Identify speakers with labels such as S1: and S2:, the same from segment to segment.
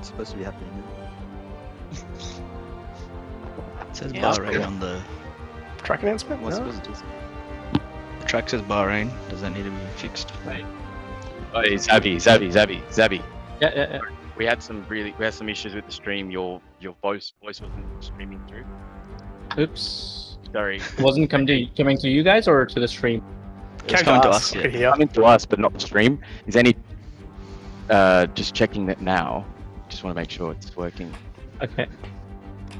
S1: what's supposed to be happening.
S2: It says
S3: Yeah,
S2: Bahrain on the
S3: Track announcement?
S1: What's
S3: No?
S1: supposed to do?
S2: the track says Bahrain. Does that need to be fixed?
S4: Hey, Zabby.
S3: Yeah.
S4: We had some issues with the stream. Your voice wasn't streaming through.
S3: Oops.
S4: Sorry.
S3: Wasn't coming to you guys or to the stream?
S2: It's coming to us,
S3: I
S2: yeah.
S3: could hear.
S4: Coming to us, but not the stream. Is any just checking that now? Just want to make sure it's working.
S3: Okay.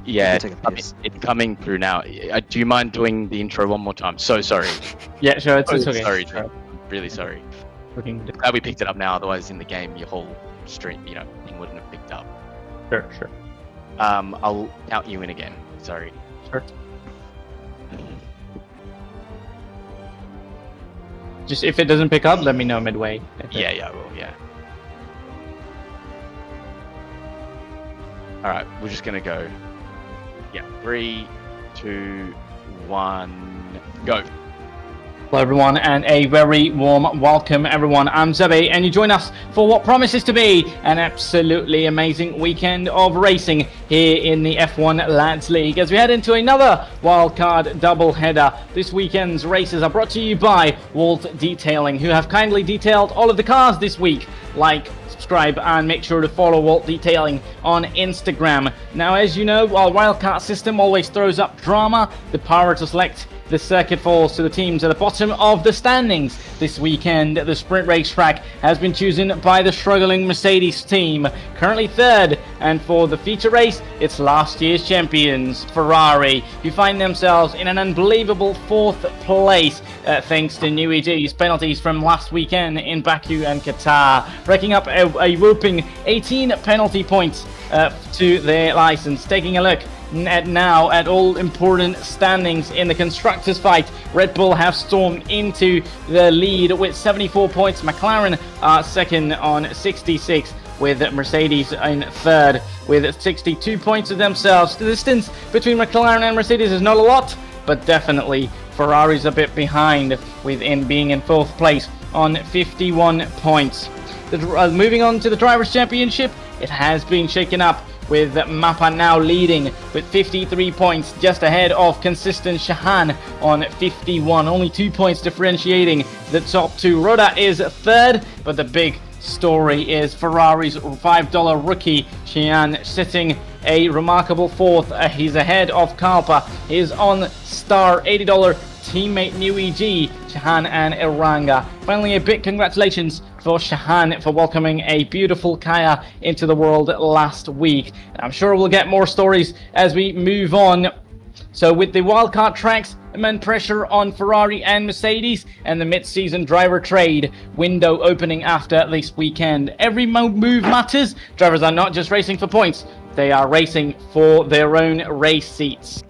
S4: Yeah,
S1: Take a piss.
S4: it's coming through now. Do you mind doing the intro one more time? So sorry.
S3: Yeah, sure. It's okay.
S4: Sorry,
S3: Sure.
S4: I'm really sorry.
S3: Looking.
S4: Glad we picked it up now. Otherwise, in the game, your whole stream, thing wouldn't have picked up.
S3: Sure.
S4: I'll count you in again. Sorry.
S3: Sure. Just if it doesn't pick up, let me know midway.
S4: Yeah, I will. Yeah. All right, we're just gonna go. Yeah, 3, 2, 1, go.
S3: Hello everyone and a very warm welcome everyone. I'm Zebe and you join us for what promises to be an absolutely amazing weekend of racing here in the F1 Lads League as we head into another wildcard doubleheader. This weekend's races are brought to you by Walt Detailing, who have kindly detailed all of the cars this week. Like, subscribe and make sure to follow Walt Detailing on Instagram. Now, as you know, while wildcard system always throws up drama, the power to select the circuit falls to the teams at the bottom of the standings. This weekend, the sprint racetrack has been chosen by the struggling Mercedes team, currently third, and for the feature race, it's last year's champions, Ferrari, who find themselves in an unbelievable fourth place, thanks to Newey G's penalties from last weekend in Baku and Qatar, racking up a whooping 18 penalty points to their license. Taking a look now at all important standings in the constructors fight, Red Bull have stormed into the lead with 74 points. McLaren are second on 66, with Mercedes in third with 62 points of themselves. The distance between McLaren and Mercedes is not a lot, but definitely Ferrari's a bit behind, with being in fourth place on 51 points. Moving on to the Drivers' Championship, it has been shaken up, with Mappa now leading with 53 points, just ahead of consistent Shahan on 51. Only 2 points differentiating the top two. Roda is third, but the big story is Ferrari's $5 rookie Xian sitting a remarkable fourth. He's ahead of Kalpa. His on-star $80 teammate Newey G, Shahan and Iranga. Finally, a big congratulations for Shahan for welcoming a beautiful Kaya into the world last week. I'm sure we'll get more stories as we move on. So with the wildcard tracks, immense pressure on Ferrari and Mercedes, and the mid-season driver trade window opening after this weekend. Every move matters. Drivers are not just racing for points, they are racing for their own race seats.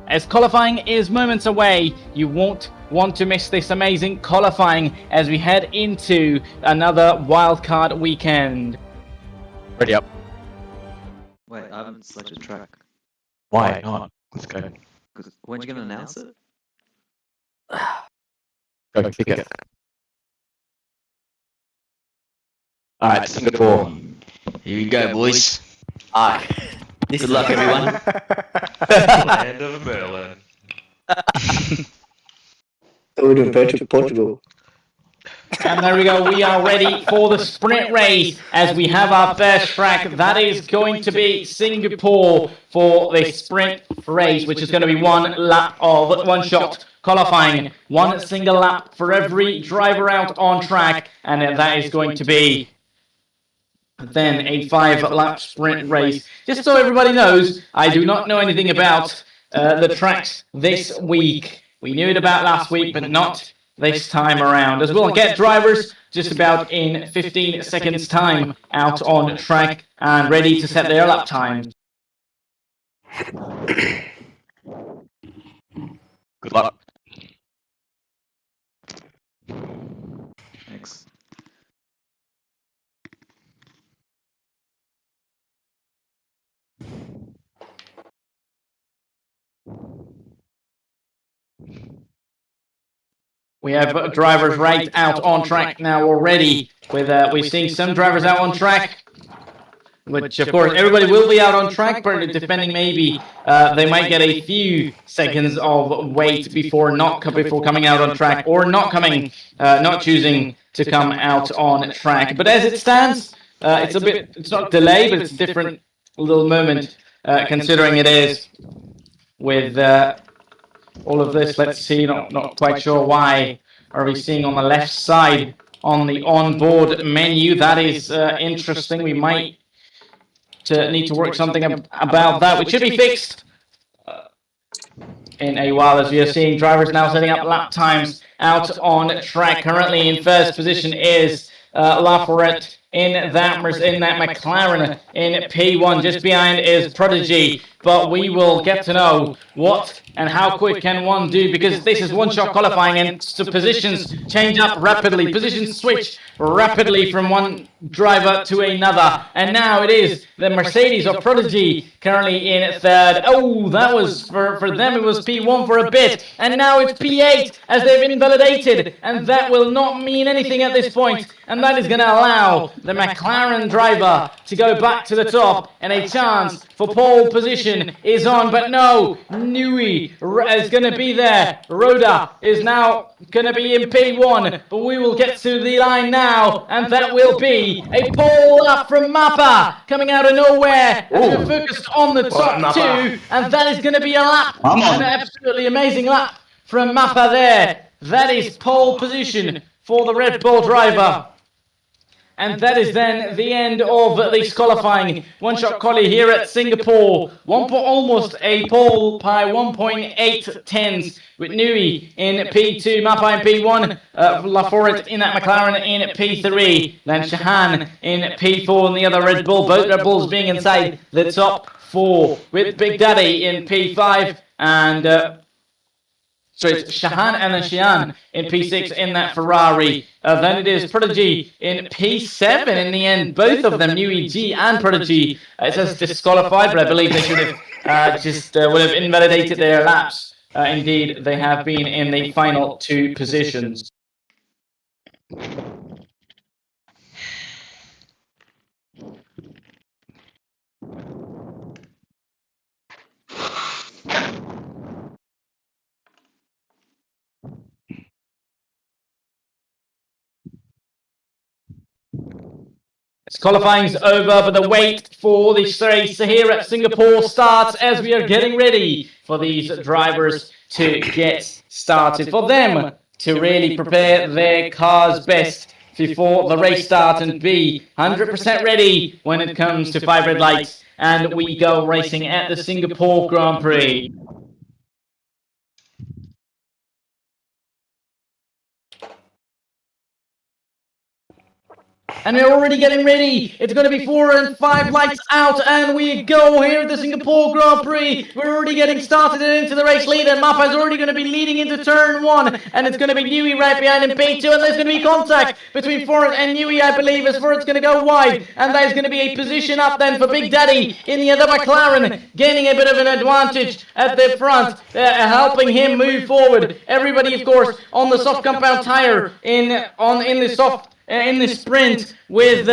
S3: As qualifying is moments away, you won't want to miss this amazing qualifying as we head into another wildcard weekend.
S4: Ready up.
S1: Wait, I haven't selected track.
S4: Why not? Let's go.
S1: When are you going to announce it?
S4: Go kick it. All right, Singapore.
S2: Here you go, boys.
S1: Aye. Good luck, everyone.
S5: Land of Merlin.
S6: We're doing Portugal.
S3: And there we go, we are ready for the sprint race as we have our first track. That is going to be Singapore for the sprint race, which is going to be one shot qualifying, one single lap for every driver out on track, and that is going to be then a 5-lap sprint race. Just so everybody knows, I do not know anything about the tracks this week. We knew it about last week, but not this time around. As we'll get drivers just about in 15 seconds time out on track and ready to set their lap times.
S4: Good luck.
S1: Thanks.
S3: We have drivers right out on track now already. With we've seen some drivers out on track. which of course everybody will be out on track, but depending maybe they might get a few seconds of wait before coming out on track, or not choosing to come out on track. But as it stands, it's not delay, but it's a different little moment considering it is with all of this. Let's see, not quite sure why are we seeing on the left side on the onboard menu. That is interesting. We might need to work something about that, which should be fixed in a while, as we are seeing drivers now setting up lap times out on track. Currently in first position is Laforet in that McLaren in P1. Just behind is Prodigy, but we will get to know what and how quick can one do, because this is one-shot qualifying, and so positions change up rapidly, positions switch rapidly from one driver to another, and now it is the Mercedes of Prodigy currently in third. Oh, that was for them, it was P1 for a bit, and now it's P8 as they've invalidated, and that will not mean anything at this point, and that is going to allow the McLaren driver to go back to the top, and a chance for pole position is on. But no, Nui is going to be there. Rhoda is now going to be in P1, but we will get to the line now, and that will be a pole up from Mappa coming out of nowhere. As we're focused on the top two, and that is going to be a lap, an absolutely amazing lap from Mappa there. That is pole position for the Red Bull driver. And that is then the end of this qualifying one-shot quali here at Singapore. Almost a pole by 1.8 tenths, with Nui in P2, Mappa in P1, Laforet in that McLaren in P3, then Shahan in P4, and the other Red Bull, both Red Bulls being inside the top four, with Big Daddy in P5, and so it's Shahan and then Xian in P6 in that Ferrari. Then it is Prodigy in P7 in the end. Both of them, Nui G and Prodigy, it says disqualified, but I believe they should have would have invalidated their laps. Indeed, they have been in the final two positions. Qualifying's over, but the wait for this race here at Singapore starts as we are getting ready for these drivers to get started, for them to really prepare their cars best before the race starts and be 100% ready when it comes to 5 red lights and we go racing at the Singapore Grand Prix. And we're already getting ready. It's going to be 4 and 5 lights out, and we go here at the Singapore Grand Prix. We're already getting started into the race lead, and Mappa is already going to be leading into turn 1, and it's going to be Nui right behind him, P2, and there's going to be contact between Foret and Nui, I believe, as Foret's going to go wide, and there's going to be a position up then for Big Daddy in the other McLaren, gaining a bit of an advantage at the front, helping him move forward. Everybody, of course, on the soft compound tire in the sprint with,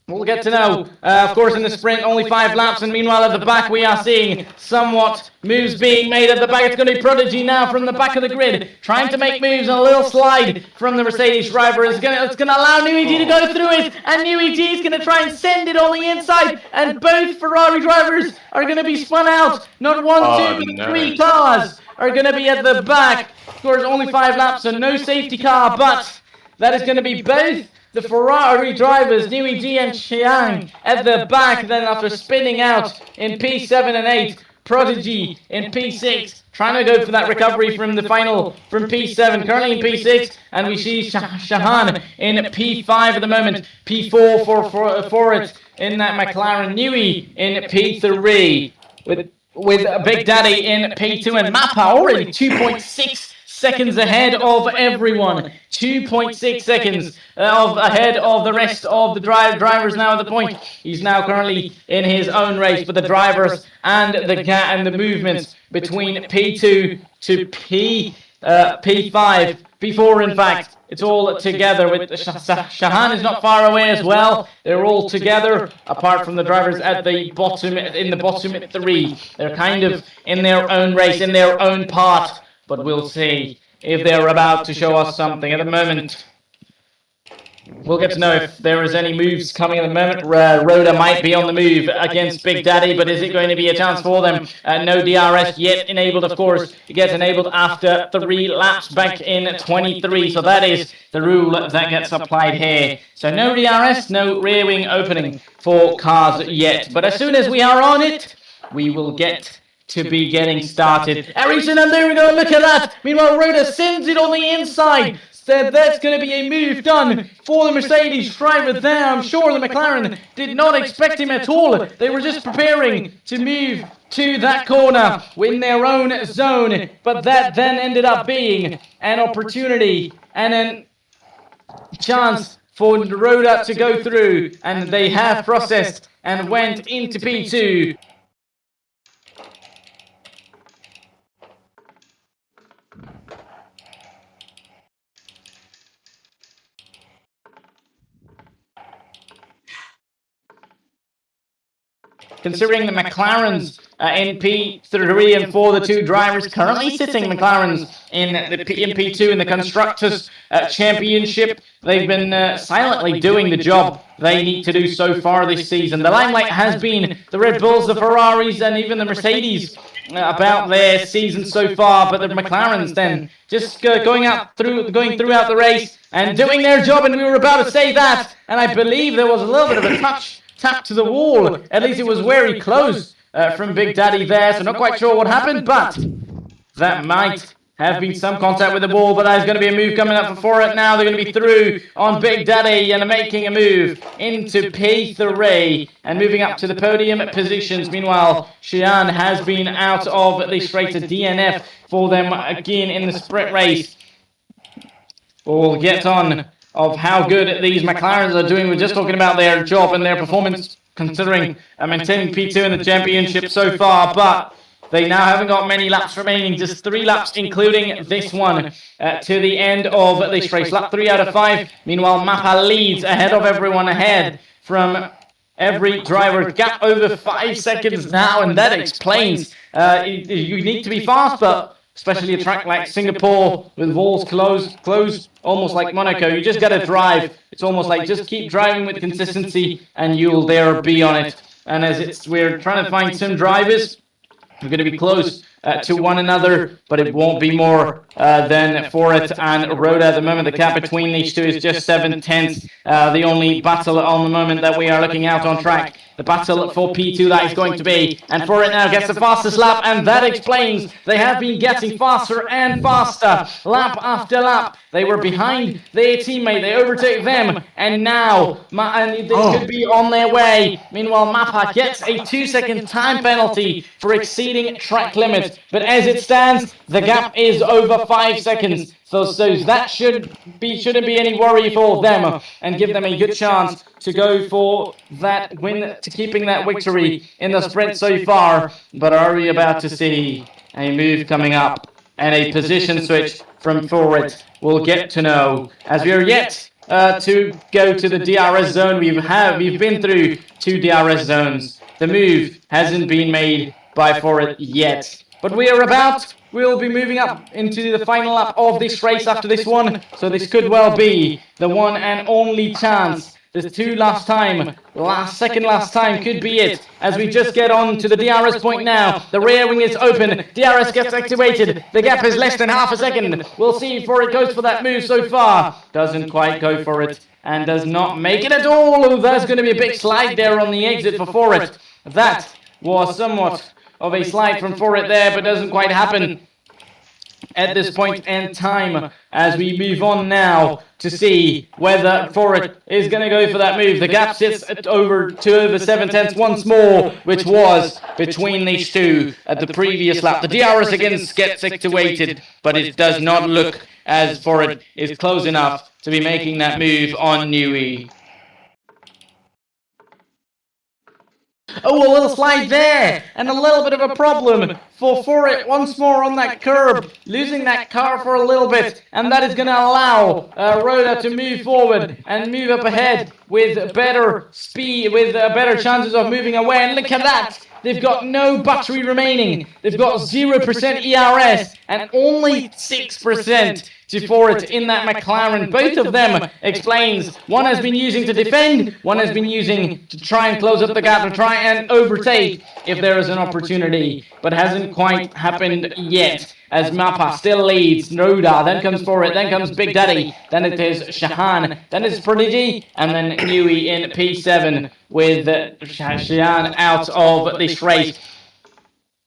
S3: we'll get to know, of course, in the sprint, only 5 laps, and meanwhile at the back we are seeing somewhat moves being made at the back. It's going to be Prodigy now from the back of the grid, trying to make moves, and a little slide from the Mercedes driver. It's going to allow Nui G to go through it, and Nui G is going to try and send it on the inside, and both Ferrari drivers are going to be spun out. Not 1, 2, but 3 cars are going to be at the back. Of course, only 5 laps, so no safety car, but that is going to be both the Ferrari drivers, Nui G and Xiang, at the back. Then after spinning out in P7 and 8, Prodigy in P6, trying to go for that recovery from the final from P7, currently in P6, and we see Shahan in P5 at the moment, P4 for it in that McLaren, Nui in P3, with Big Daddy in P2, and Mappa already 2.6 seconds ahead of everyone. 2.6 seconds ahead of the rest of the drivers now at the point. He's now currently in his own race, but the drivers and the movements between P2 to P5, P4 in fact, It's all together. With Shahan is not far away as well. They're all together, apart from the drivers at the bottom, in the bottom 3. They're kind of in their own race, in their own part. But we'll see if they're about to show us something. At the moment, we'll get to know if there is any moves coming at the moment. Rhoda might be on the move against Big Daddy, but is it going to be a chance for them? No DRS yet enabled, of course. It gets enabled after 3 laps back in 23, so that is the rule that gets applied here. So no DRS, no rear wing opening for cars yet. But as soon as we are on it, we will get to be getting started. Harrison, and there we go, look at that! Meanwhile, Rhoda sends it on the inside. Said that's going to be a move done for the Mercedes driver there. I'm sure the McLaren did not expect him at all. They were just preparing to move to that corner in their own zone. But that then ended up being an opportunity and a chance for Rhoda to go through. And they have processed and went into P2. Considering the McLarens in P3 and 4, the 2 drivers currently sitting McLarens in P2 in the Constructors' Championship, they've been silently doing the job they need to do so far this season. The limelight has been the Red Bulls, the Ferraris, and even the Mercedes about their season so far, but the McLarens then just going throughout the race and doing their job, and we were about to say that, and I believe there was a little bit of a tap to the wall. At least it was very close from Big Daddy there, so not quite sure what happened, but that might have been some contact with the ball, but there's going to be a move coming up for it now. They're going to be through on Big Daddy and making a move into P3 and moving up to the podium positions. Meanwhile, Xian has been out of the straight to DNF for them again in the sprint race. We'll get on of how good these McLarens are doing. We're just talking about their job and their performance, considering maintaining P2 in the championship so far, but they now haven't got many laps remaining, just 3 laps, including this one, to the end of this race. Lap 3 out of 5. Meanwhile, Mappa leads ahead of everyone, ahead from every driver. Gap over 5 seconds now, and that explains you need to be fast, but especially a track like Singapore with walls closed, almost like Monaco. You just got to drive. It's almost like just keep driving with consistency and you'll there be on it. And as we're trying to find some drivers, we're going to be close to one another, but it won't be more than Foret and Rhoda at the moment. The gap between these two is just 7/10. The only battle on the moment that we are looking out on track. The battle for P2 that is going to be, and Foret now gets the fastest lap, and that explains they have been getting faster and faster, lap after lap. They were behind their teammate, they overtake them, and now they could be on their way. Meanwhile, Mappa gets a 2-second time penalty for exceeding track limits, but as it stands, the gap is over 5 seconds. So that shouldn't be any worry for them and give them a good chance to go for that win, to keeping that victory in the sprint so far. But are we about to see a move coming up and a position switch from Foret? We'll get to know as we are yet to go to the DRS zone. We've been through 2 DRS zones. The move hasn't been made by Foret yet, but we'll be moving up into the final lap of this race after this one, so this could well be the one and only chance. There's second last time could be it, as we just get on to the DRS point now. The rear wing is open, DRS gets activated, the gap is less than half a second. We'll see if Foret goes for that move so far. Doesn't quite go for it, and does not make it at all. Oh, there's going to be a big slide there on the exit for Foret. That was somewhat of a slide from Foret there, but doesn't quite happen at this point in time as we move on now to see whether Foret is going to go for that move. The gap sits at over 7/10 once more, which was between these two at the previous lap. The DRS again gets activated, but it does not look as Foret is close enough to be making that move on Newey. Oh, a little slide there, and a little bit of a problem for it once more on that curb, losing that car for a little bit, and that is going to allow Rhoda to move forward and move up ahead with better speed, with better chances of moving away. And look at that! They've got no battery remaining. They've got 0% ERS and only 6% for it in that McLaren. Both of them explains one has been using to defend, one has been using to try and close up the gap, to try and overtake if there is an opportunity, but hasn't quite happened yet. As Mappa still leads, Rhoda, then comes for it, then comes Big Daddy, then it is Shahan, then it's Prodigy, and then Nui in P7 with Shahan out of this race.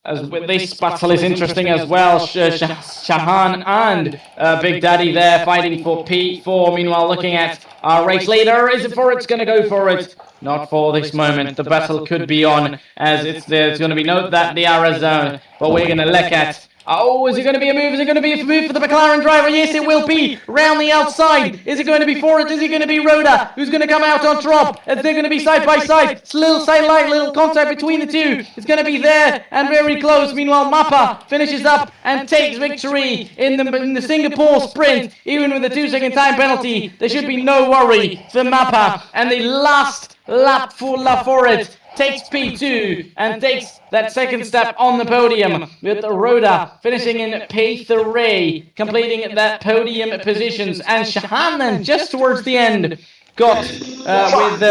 S3: As with this battle is interesting as well. Shahan and Big Daddy there fighting for P4. Meanwhile, looking at our race leader, is it for it? It's going to go for it. Not for this moment. The battle could be on, as there's going to be no that DRS zone, but we're going to look at. Oh, is it going to be a move? Is it going to be a move for the McLaren driver? Yes, it will be. Round the outside. Is it going to be for it? Is it going to be Rhoda who's going to come out on top? They're going to be side by side. It's a little side-like, little contact between the two. It's going to be there and very close. Meanwhile, Mappa finishes up and takes victory in the Singapore sprint. Even with the 2-second time penalty, there should be no worry for Mappa. And the last lap for it takes P2 and takes that second step on the podium, with Rhoda finishing in P3, completing that podium positions. And Shahan then just towards the end got with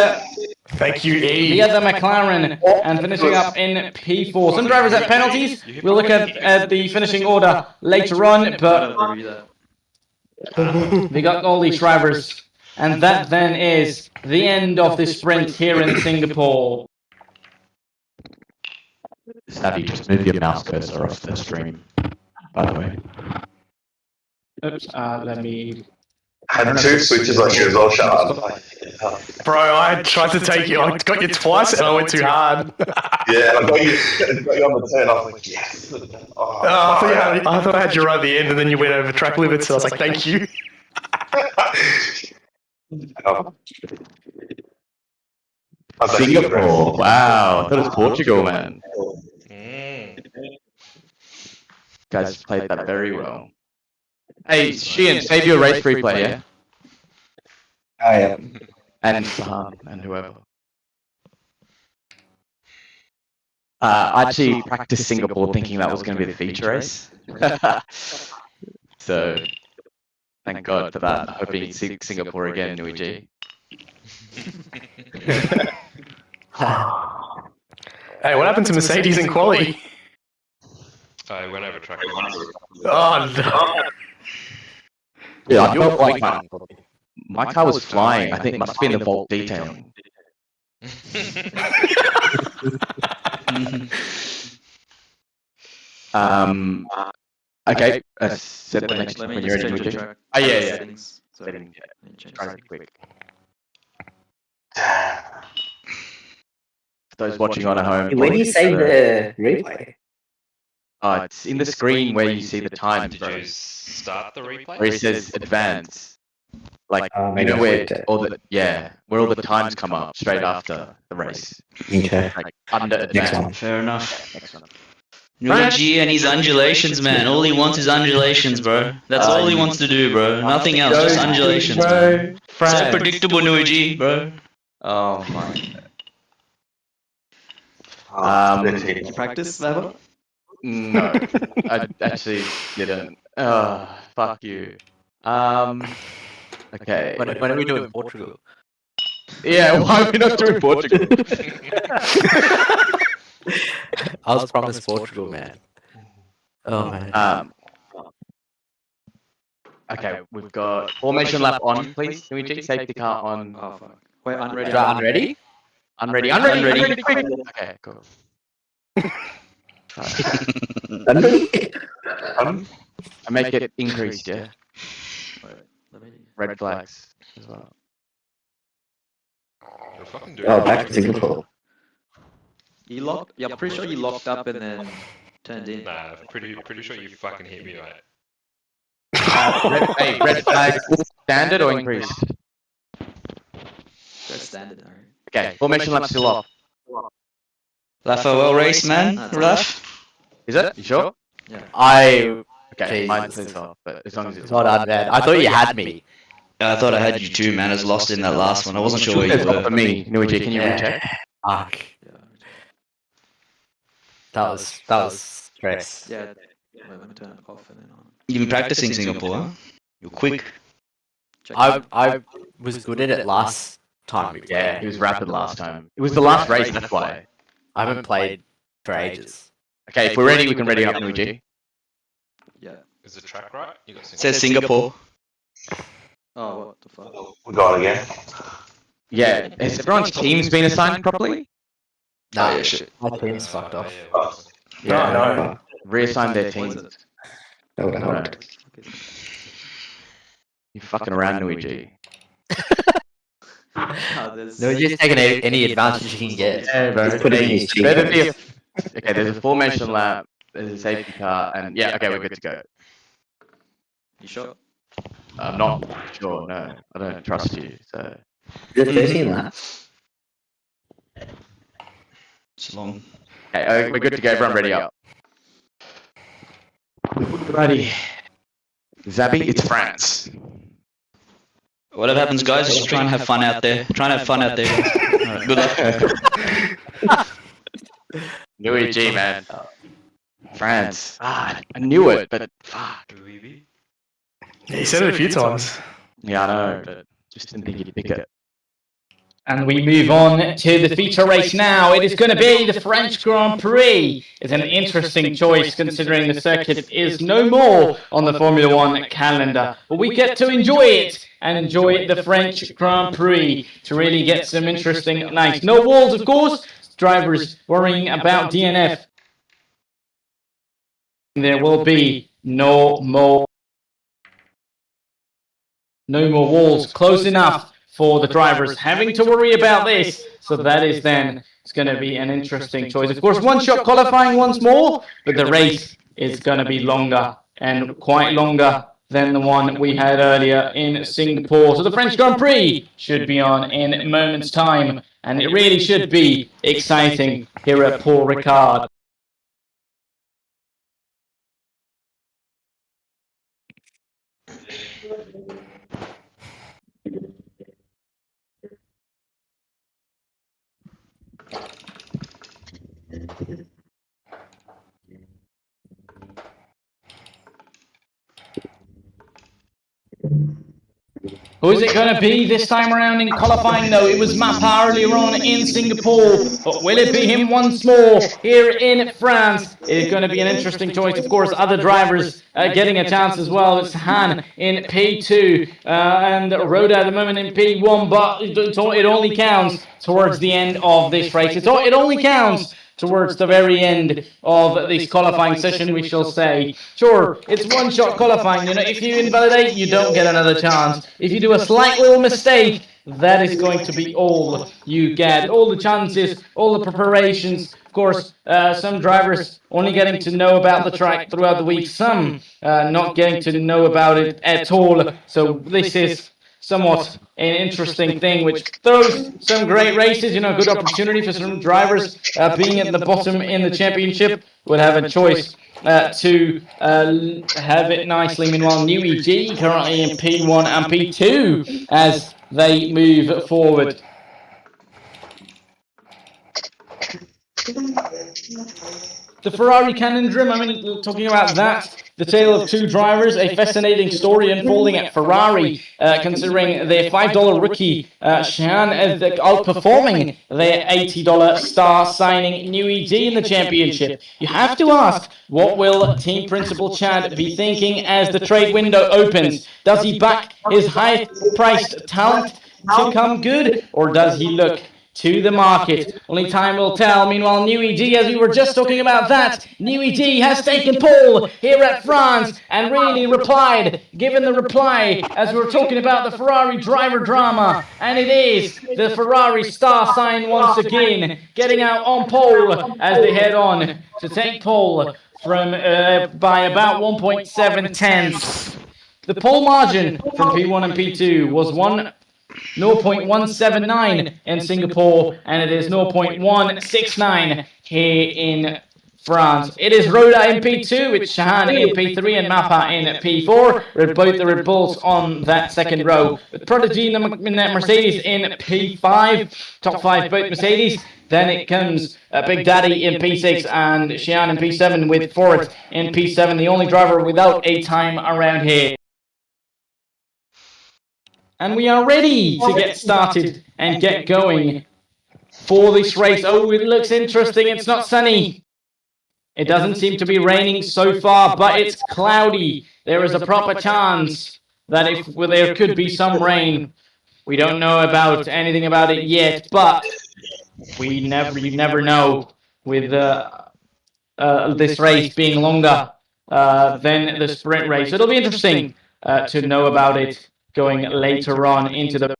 S5: Thank you, E.
S3: the other McLaren and finishing up in P4. Some drivers at penalties. We'll look at the finishing order later on, but we got all these drivers. And that then is the end of the sprint here in Singapore.
S4: Savvy, just move your mouse cursor off the stream, by the way.
S3: Oops, let me...
S7: Had two switches on you as well, Sean.
S5: Bro, I tried to take you. I got you twice and I went too hard.
S7: Yeah, I got you on the turn. I was like, yes.
S5: I thought I had you right at the end and then you went over track limits. So I was like, thank you.
S4: Singapore, wow, that was Portugal, man. Guys played that very well. Hey, Sheehan, save your race replay, yeah?
S6: I am.
S4: And Sahan, and whoever. I actually practiced Singapore thinking that was going to be the feature race. So, thank God for that. Hoping Singapore again, Nui G.
S5: Hey, what happened to Mercedes in quali?
S8: I went over track.
S5: Oh, no.
S4: Yeah, I felt like my car was flying. I think it must have been the Volt detailing. Okay, set the next
S1: Let me
S4: when
S1: just
S4: you're ready.
S1: change the
S4: Nui G.
S1: track.
S4: Oh, yeah.
S1: Settings. Sorry.
S4: Setting, yeah.
S1: Let me change
S4: Try to
S1: settings.
S4: be quick. For those watching on at home,
S6: When you say the replay,
S4: it's in the screen where you see the times,
S8: Did
S4: bro.
S8: you start the replay?
S4: Where it says advance. Like, you
S6: maybe
S4: know
S6: I
S4: where
S6: flipped it.
S4: all the where all the times come up straight after the race.
S6: Okay.
S4: Like under
S6: Next
S4: advance.
S6: one.
S1: Fair enough.
S4: Next one.
S1: Luigi and his undulations, man. All he wants is undulations, bro. That's all he wants to do, bro. Nothing else, just undulations, man. So predictable, Luigi, bro.
S4: Oh my.
S1: Did you practice, Vava?
S4: No, I actually didn't. Fuck you. Okay.
S9: When are we doing Portugal?
S4: Yeah, why are we not doing Portugal?
S9: I was promised Portugal, man. Oh man.
S4: Okay, we've got formation lap on, please. Can we check safety car on?
S1: Oh, fuck. Wait, unready.
S9: Unready?
S4: Unready, quick. Okay, cool. I make it increased, yeah.
S1: Wait, let me...
S4: Red flags as well.
S8: You're fucking doing
S6: Oh,
S8: it.
S6: back to Singapore.
S1: You locked? Yeah, I'm pretty sure you locked up and then turned in.
S8: Nah, pretty sure you fucking hit me, mate.
S4: Red flags, standard or increased?
S1: Go standard, alright.
S4: Okay, formation lap still off.
S1: Laffa, well raced, man. Raf.
S4: Is it? You sure?
S9: I.
S4: Okay,
S9: Jeez.
S4: mine says off, but as long as it's
S9: Well done, man. I thought you had me.
S1: I thought I had you too, man. I was lost in that last one. I wasn't sure where you
S4: It's off
S1: were.
S4: for me. Nuiji, can you
S9: Yeah.
S4: recheck?
S9: Fuck. That was stress.
S10: Yeah. Wait, let me turn it off and then on.
S1: You've been practicing Singapore, huh? You're quick.
S10: Check.
S9: I was good at it last time.
S4: Yeah, he was rapid last time. It was the last race, that's why.
S9: I haven't played for ages.
S4: Okay, if we're ready, we can ready up, Nuiji.
S10: Yeah.
S8: Is the track right? You got
S1: It says Singapore.
S10: Oh, what the fuck?
S7: We got it again.
S4: Yeah, has everyone's teams been assigned properly?
S9: No,
S1: Oh, yeah, shit.
S9: my team's fucked off.
S5: No.
S4: Reassign their teams.
S6: Oh,
S4: No.
S6: no.
S4: You're fucking around, Nuiji.
S9: No, you're just taking any advantage you can get.
S4: Yeah, bro.
S6: Just put it in his team.
S4: Better be a- Okay, there's a formation lap, there's a safety car, and yeah, okay, we're good to go.
S10: You sure?
S4: I'm not sure, no. I don't trust you, so.
S6: Is it 13 laps?
S1: It's long.
S4: Okay, we're good to go, everyone ready up. Ready. Zabi, it's France.
S1: Whatever happens, guys, just try and have fun out there. Try and have fun out there, guys. Alright, good luck.
S4: Nuiji, man. France. Ah, I knew it, but fuck.
S5: Yeah, you said it a few times.
S4: Yeah, I know, but just didn't think you'd pick it.
S3: And we move on to the feature race now. It is going to be the French Grand Prix. It's an interesting choice considering the circuit is no more on the Formula One calendar. But we get to enjoy it and enjoy the French Grand Prix to really get some interesting nights. No walls, of course. Drivers worrying about DNF. There will be no more walls. Close enough for the drivers having to worry about this. So that is then, it's going to be an interesting choice. Of course, one-shot qualifying once more, but the race is going to be longer and quite longer than the one we had earlier in Singapore. So the French Grand Prix should be on in a moment's time, and it really should be exciting here at Paul Ricard. Who is it going to be this time around in qualifying, though? It was Mappa earlier on in Singapore, but will it be him once more here in France? It is going to be an interesting choice. Of course, other drivers getting a chance as well. It's Han in P2 and Rhoda at the moment in P1, but it only counts towards the end of this race. It only counts towards the very end of this qualifying session, we shall say. Sure, it's one-shot qualifying. You know, if you invalidate, you don't get another chance. If you do a slight little mistake, that is going to be all you get. All the chances, all the preparations. Of course, some drivers only getting to know about the track throughout the week. Some not getting to know about it at all. So this is somewhat an interesting thing, which throws some great races, you know, good opportunity for some drivers being at the bottom in the championship would have a choice to have it nicely. Meanwhile, New EG currently in P1 and P2 as they move forward. The Ferrari conundrum, I mean, talking about that, the tale of two drivers, a fascinating story unfolding at Ferrari, considering their $5 rookie, Shan, outperforming their $80 star signing New EG in the championship. You have to ask, what will team principal Chad be thinking as the trade window opens? Does he back his high-priced talent to come good, or does he look to the market? Only time will tell. Meanwhile, New EG, as we were just talking about that, New EG has taken pole here at France and really replied, given the reply, as we were talking about the Ferrari driver drama, and it is the Ferrari star sign once again, getting out on pole as they head on to take pole from by about 1.7 tenths. The pole margin from P1 and P2 was 0.179 in Singapore, and it is 0.169 here in France. It is Rhoda in P2, with Shahan in P3 and Mappa in P4, with both the Red Bulls on that second row. With Prodigy and Mercedes in P5, top 5 both Mercedes. Then it comes Big Daddy in P6 and Xian in P7 with Ford in P7, the only driver without a time around here. And we are ready to get started and get going for this race. Oh, it looks interesting. It's not sunny. It doesn't seem to be raining so far, but it's cloudy. There is a proper chance that there could be some rain. We don't know about anything about it yet, but you never know with this race being longer than the sprint race. It'll be interesting to know about it going later on into the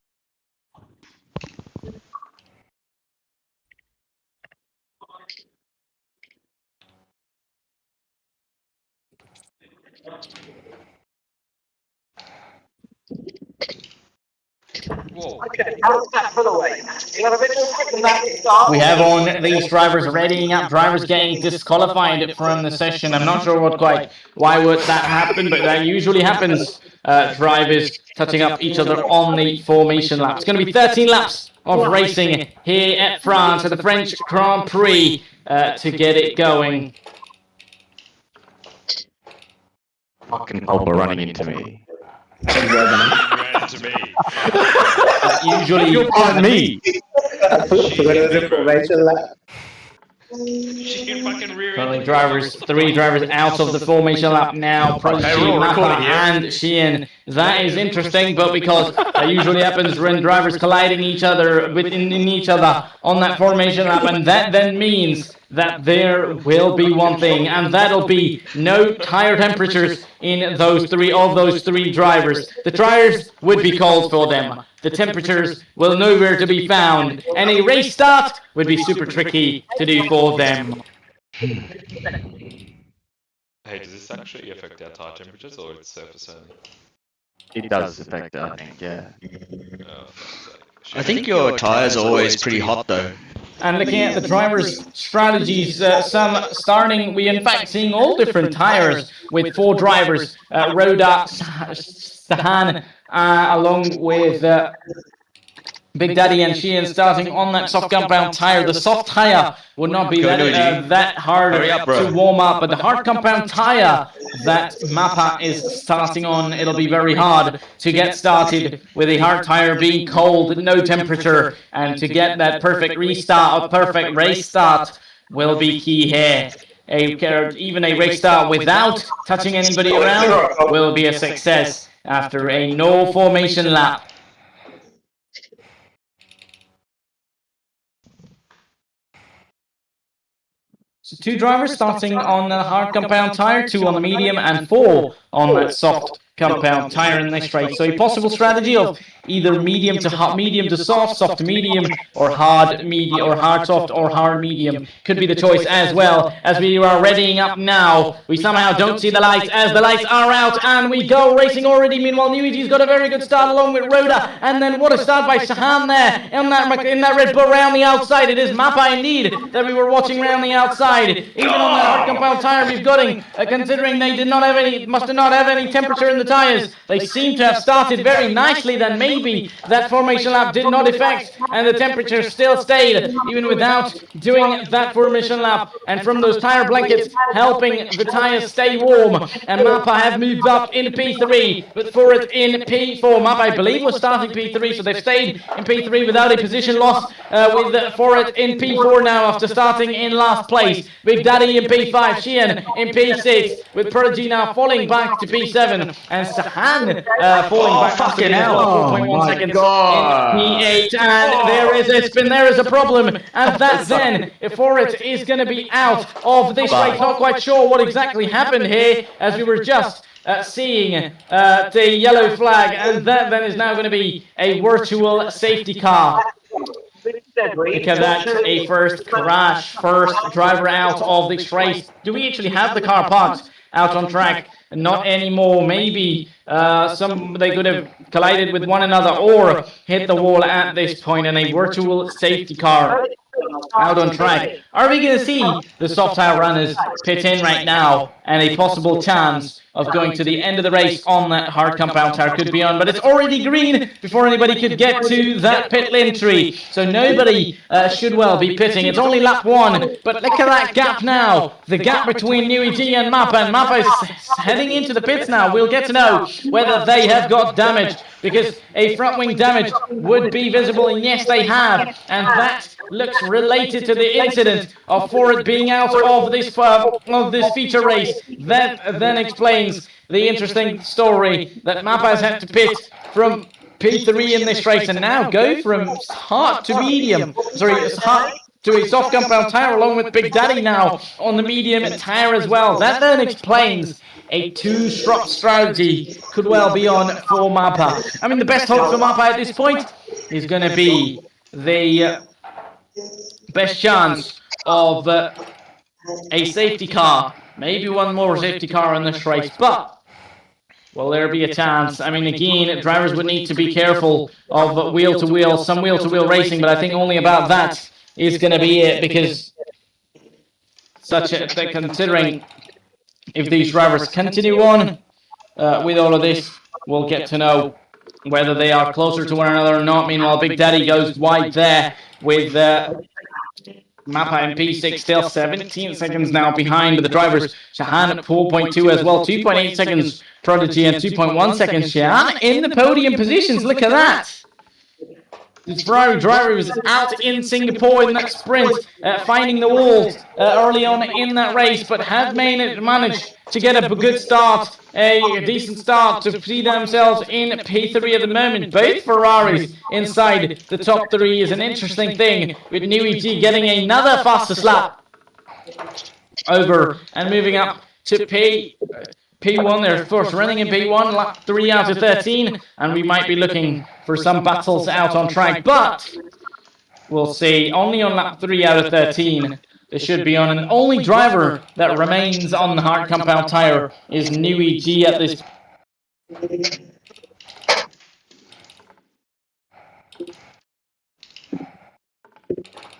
S3: We have on these drivers readying up, drivers getting disqualified from the session. I'm not sure why would that happen, but that usually happens. Drivers touching up each other on the formation lap. It's going to be 13 laps of racing here at France at the French Grand Prix to get it going.
S4: Fucking Alba running into me.
S8: Ran into me.
S3: Usually
S4: You're on me.
S8: She fucking rear
S3: currently three drivers out of the formation lap now. Prodigy, Mappa and Xian. That is interesting, but because that usually happens when drivers colliding each other within each other on that formation lap, and that then means that there will be one thing, and that'll be no tire temperatures in those three drivers. The tires would be called for them. The temperatures will nowhere to be found, and a race start would be super tricky to do for them.
S8: Hey, does this actually affect our tire temperatures, or it's surface only?
S4: It does affect it, I think, yeah.
S8: Oh, fuck's sake.
S1: I think your tires are always pretty hot though.
S3: And looking at the drivers' strategies, some starting, we in fact seeing all different tires with 4 drivers, Rhoda, Shahan, along with Big Daddy and Xian starting on that soft compound tire. The soft tire would not be that hard to warm up, but the hard compound tire that Mappa is starting on, it'll be very hard to get started with a hard tire being cold, no temperature, and to get that perfect restart or perfect race start will be key here. Even a race start without touching anybody around will be a success after a no formation lap. So 2 drivers starting on the hard compound tire, 2 on the medium, and 4 on that soft compound tire in this race. So a possible strategy of either medium to soft, soft to medium, or hard medium, or hard soft, or hard medium could be the choice as well. As we are readying up now, we somehow don't see the lights as the lights are out, and we go racing already. Meanwhile, Nuiji's got a very good start along with Rhoda, and then what a start by Shahan there in that Red Bull round the outside. It is Mappa indeed that we were watching round the outside. Even on that hard compound tire, we've got him, considering they must not have any temperature in the tires. They seem to have started very nicely. Then maybe that formation lap did not affect, and the temperature still stayed even without doing that formation lap. And from those tire blankets helping the tires stay warm. And Mappa have moved up in P3, but for it in P4. Mappa, I believe, was starting P3, so they've stayed in P3 without a position loss. With for it in P4 now after starting in last place. Big Daddy in P5, Xian in P6, with Prodigy now falling back to P7, and Shahan falling back to P4, 4.1 seconds in P8, and there is a problem, and that then, for it is going to be out of this race. Not quite sure what exactly happened here, as we were just seeing the yellow flag, and that then is now going to be a virtual safety car. Because that's a first crash, first driver out of this race. Do we actually have the car parked out on track? not anymore. Maybe they could have collided with one another or hit the wall at this point, and a virtual safety car out on track. Are we going to see the soft tire runners pit in right now, and a possible chance of going to the end of the race on that hard compound tire could be on, but it's already green before anybody could get to that pit lane tree, so nobody should well be pitting. It's only lap 1, but look at that gap now, the gap between NuiG and Mappa is heading into the pits now. We'll get to know whether they have got damaged, because a front wing damage would be visible, and yes they have, and that looks related to the incident of Ford being out of this feature race. That then explains the interesting story that Mappa has had to pit from P3 in this race and now go from hard to medium. Hard to a soft compound tire along with Big Daddy now on the medium tire as well. That then explains a 2-strop strategy could well be on for Mappa. I mean, the best hope for Mappa at this point is going to be the best chance of a safety car, maybe one more safety car in this race, but will there be a chance? I mean, again, drivers would need to be careful of wheel-to-wheel, some wheel-to-wheel racing, but I think only about that is going to be it, because considering if these drivers continue on with all of this, we'll get to know whether they are closer to one another or not. Meanwhile, Big Daddy goes wide there with Mappa and P6 still 17 seconds now behind the drivers. Shahan at 4.2 as well, 2.8 seconds Prodigy and 2.1 seconds Shahan in the podium positions. Look at that. This Ferrari driver was out in Singapore in that sprint, finding the walls early on in that race, but had managed to get a good start, a decent start to see themselves in P3 at the moment. Both Ferraris inside the top 3 is an interesting thing, with NuiG getting another fastest lap over and moving up to P1. They're of course running in P1, lap 3 out of 13, and we might be looking for some battles out on track, but we'll see. Only on lap 3 out of 13 they should be on, and the only driver that remains on the hard compound tire is NuiG at this.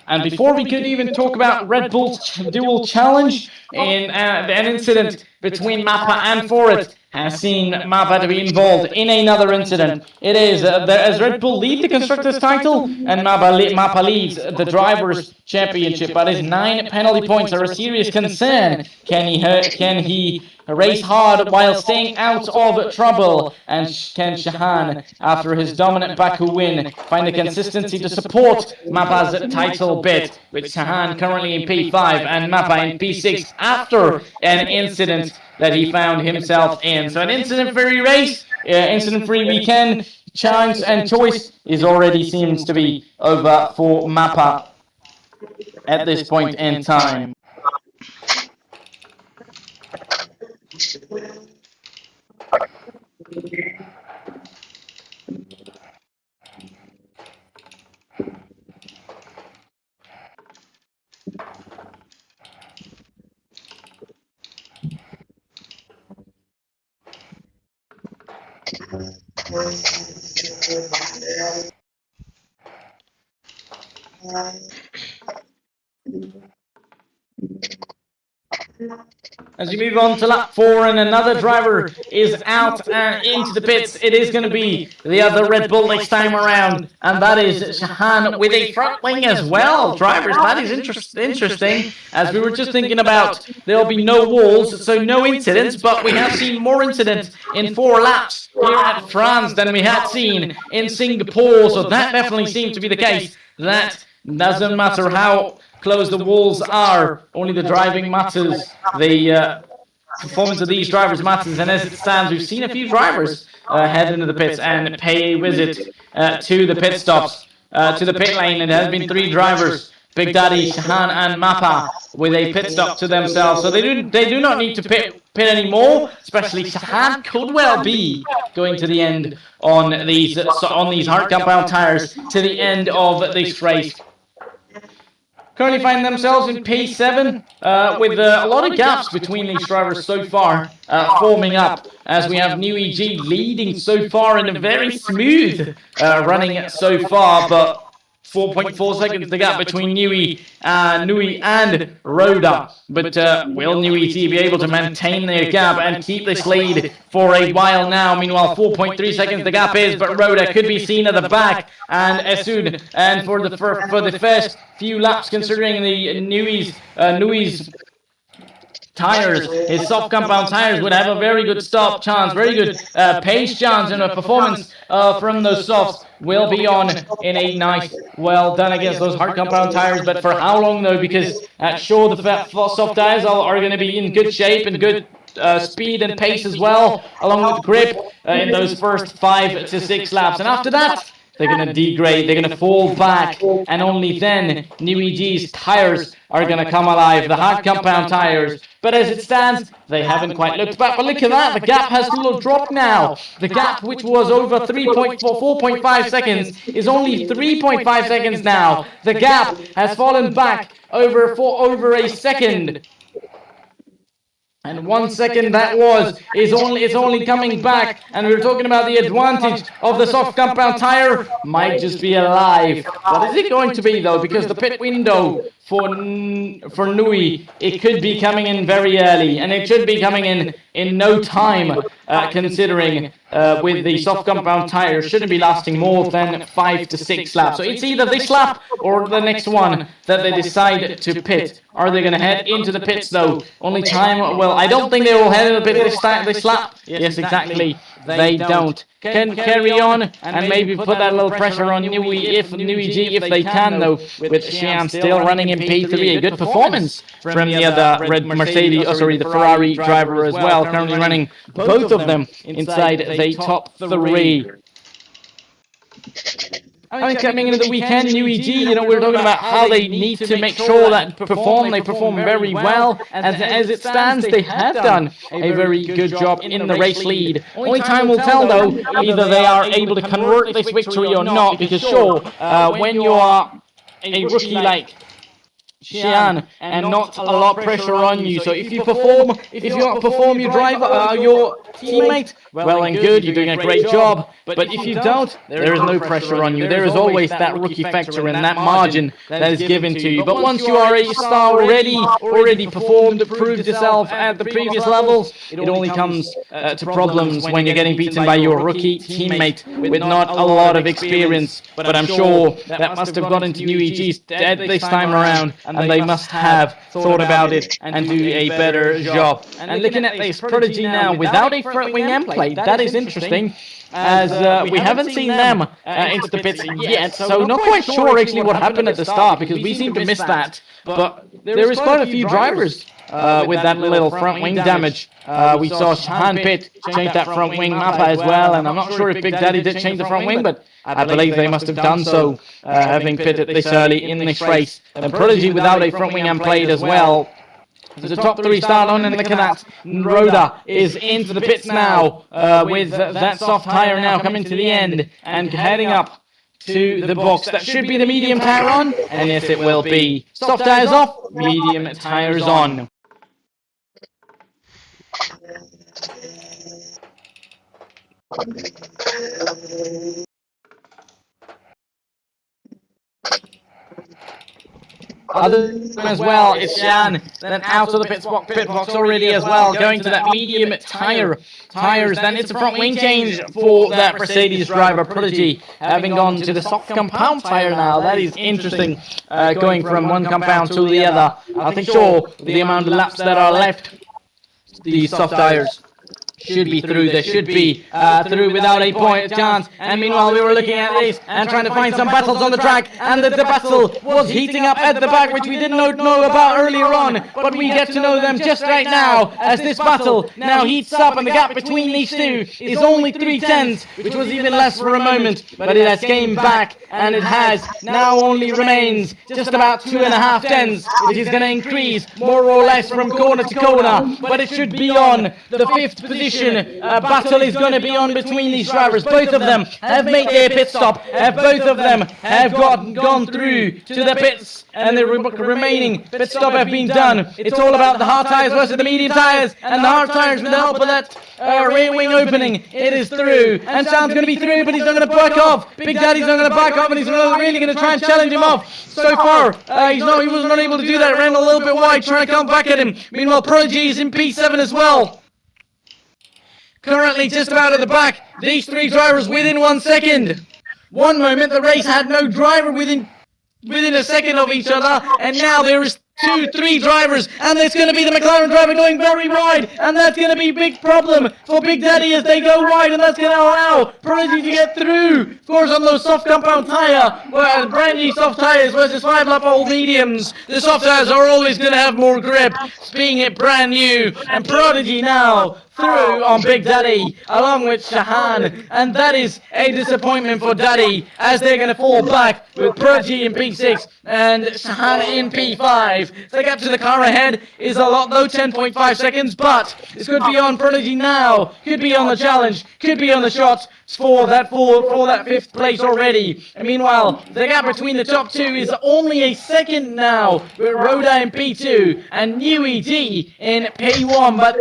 S3: And before we could even talk about Red Bull's dual challenge in an incident between Mappa and Ford has seen Mappa to be involved in another incident. It is as Red Bull lead the Constructors' title and Mappa leads the Drivers' Championship, but his 9 penalty points are a serious concern. Can he race hard while staying out of trouble? And can Shahan, after his dominant Baku win, find the consistency to support Mappa's title bid, with Shahan currently in P5 and Mappa in P6 after an incident that he found himself in. So an incident-free race, incident-free weekend, chance and choice is already seems to be over for Mappa at this point in time. As you move on to lap 4 and another driver is out and into the pits, it is going to be the other Red Bull next time around, and that is Shahan with a front wing as well. Drivers, that is interesting, as we were just thinking about, there will be no walls, so no incidents, but we have seen more incidents in 4 laps here at France than we had seen in Singapore, so that definitely seems to be the case. That doesn't matter how close the walls are, only the driving matters, the performance of these drivers matters, and as it stands, we've seen a few drivers head into the pits and pay a visit to the pit stops, to the pit lane. It has been 3 drivers, Big Daddy, Shahan and Mappa, with a pit stop to themselves, so they do not need to pit anymore, especially Shahan could well be going to the end on these hard compound tires to the end of this race. currently find themselves in P7 with a lot of gaps between these drivers so far forming up, as we have New EG leading so far in a very smooth running so far, but 4.4 seconds the gap between Nui and Rhoda. But will New EG be able to maintain their gap and keep this lead for a while now? Meanwhile, 4.3 seconds the gap is, but Rhoda could be seen at the back. And as soon and for the first few laps, considering the Nui's tires, his soft compound tires would have a very good stop chance, very good pace chance, and a performance from those softs will be on in a nice, well done against those hard compound tires. But for how long though? Because sure, the soft tires are going to be in good shape and good speed and pace as well, along with grip in those first 5 to 6 laps, and after that they're going to degrade, they're going to fall back, and only then New EG's tires are going to come alive, the hard compound tires. But as it stands, they haven't quite looked back. But look at that, the gap has dropped now. The gap, which was over 4.5 seconds, is only 3.5 seconds now. The gap has fallen back over a second. And 1 second that is only coming back, and we were talking about the advantage of the soft compound tire might just be alive. What is it going to be though? Because the pit window for Nui, it could be coming in very early, and it should be coming in no time, considering with the soft compound tire shouldn't be lasting more than 5 to 6 laps. So it's either this lap or the next one that they decide to pit. Are they going to head into the pits though? Only time, well, I don't think they will head into the pit this lap. Yes, exactly. They don't. Can carry on and maybe put that little pressure on New EG if they can though, with Xian still running in P3. A good performance from the other the Ferrari driver as well, currently running both of them inside the top 3. I mean, coming into the weekend, New EG, we're talking about how they need to make sure that they perform very well. As it stands, they have done a very good job in the race lead. Only time will tell, though, either they are able to convert this victory or not, because sure, when you are a rookie like Xian and not a lot of pressure on you, so if you outperform your driver, your teammate, well and good, you're doing a great job. But if you don't, there is no pressure on you. There is always that rookie factor and that margin that is given to you. But once you are a star already performed, proved yourself at the previous levels, it only comes to problems when you're getting beaten by your rookie teammate with not a lot of experience. But I'm sure that must have gotten to New EG's head this time around, and they must have thought about it and do a better job. And looking at this Prodigy now without a front wing end plate, that is interesting, as we haven't seen them into the pits yet, so not quite sure actually what happened at the start, because we seem to miss that. But there is quite a few drivers with that little front wing damage. We saw Han Pit change that front wing mappa as well, and I'm not sure if Big Daddy did change the front wing, but I believe they must have done so, having pitted this early in this race. And Prodigy without a front wing and played as well. The top 3 start on, and look at that. Rhoda is into the pits now, with that soft tire now coming to the end and heading up to the box. That should be the medium tire on, and yes, it will be. Soft tires off, medium tires on. Other as well, it's Xian, then out of the pit box already as well, going to that medium tires. Then it's a front wing change for that Mercedes driver, Prodigy, having gone to the soft compound tire now. That is interesting, going from one compound to the other. I think sure, the amount of laps that are left, the soft tires should be through. They should be through without a chance. And meanwhile, we were looking at this and trying to find some battles on the track, and the battle was heating up at the back, which we didn't know about earlier on, but we get to know them just right now, as this battle now heats up, and the gap between these two is only 3/10, which was even less for a moment, but it has came back, and it has now only remains just about 2.5 tenths, which is going to increase more or less from corner to corner, but it should be on the 5th position position battle is going to be on between these drivers. Both of them have made their pit stop. Both of them have gone through to the pits, and the remaining pit stop have been done. It's all about the hard tires versus the medium tires, and the hard tires with the help of that rear wing opening. It is through, and Sam's going to be through, but he's not going to back off. Big Daddy's not going to back off, and he's really going to try and challenge him off. So far, he was not able to do that. Ran a little bit wide, trying to come back at him. Meanwhile, Prodigy is in P7 as well. Currently just about at the back. These three drivers within 1 second. One moment the race had no driver within a second of each other, and now there is 2-3 drivers, and it's going to be the McLaren driver going very wide, and that's going to be a big problem for Big Daddy as they go wide, and that's going to allow Prodigy to get through. Of course, on those soft compound tire, well, brand new soft tires versus 5-lap-old mediums, the soft tires are always going to have more grip, being it brand new, and Prodigy now through on Big Daddy along with Shahan, and that is a disappointment for Daddy as they're going to fall back with Prodigy in P6 and Shahan in P5. The gap to the car ahead is a lot though, 10.5 seconds, but this could be on Prodigy now, could be on the challenge, could be on the shots for that 5th place already. And meanwhile, the gap between the top two is only a second now with Rhoda in P2 and New ED in P1, but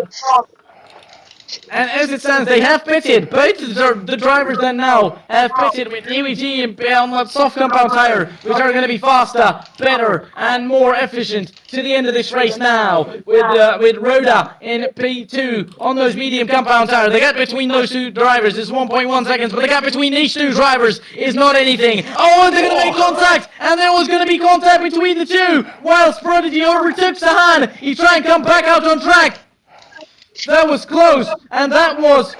S3: and as it stands, they have pitted. Both the drivers then now have pitted with New EG on that soft compound tire, which are going to be faster, better, and more efficient to the end of this race now. With Rhoda in P2 on those medium compound tires. The gap between those two drivers is 1.1 seconds, but the gap between these two drivers is not anything. Oh, they're going to make contact, and there was going to be contact between the two, whilst Prodigy overtook Shahan. He tried and come back out on track. That was close, and that was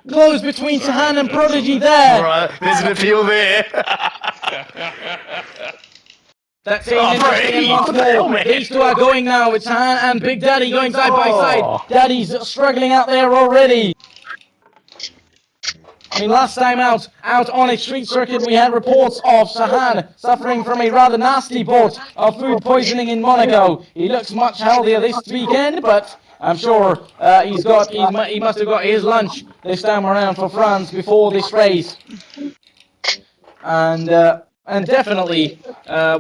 S3: close between Shahan and Prodigy there.
S5: Right, there's a feel there.
S3: That's interesting once more. These two are going now with Shahan and Big Daddy going side by side. Daddy's struggling out there already. I mean, last time out on a street circuit, we had reports of Shahan suffering from a rather nasty bout of food poisoning in Monaco. He looks much healthier this weekend, but I'm sure he must have got his lunch this time around for France before this race. And definitely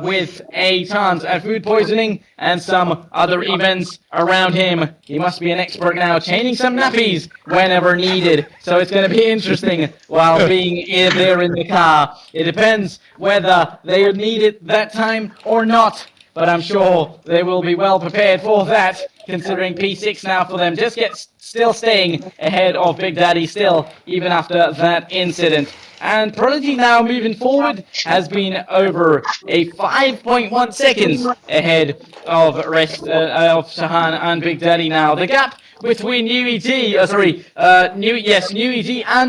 S3: with a chance at food poisoning and some other events around him. He must be an expert now, changing some nappies whenever needed. So it's going to be interesting while being there in the car. It depends whether they need it that time or not. But I'm sure they will be well prepared for that, considering P6 now for them. Just still staying ahead of Big Daddy still, even after that incident. And Prodigy now moving forward has been over a 5.1 seconds ahead of Shahan and Big Daddy now. The gap between New EG and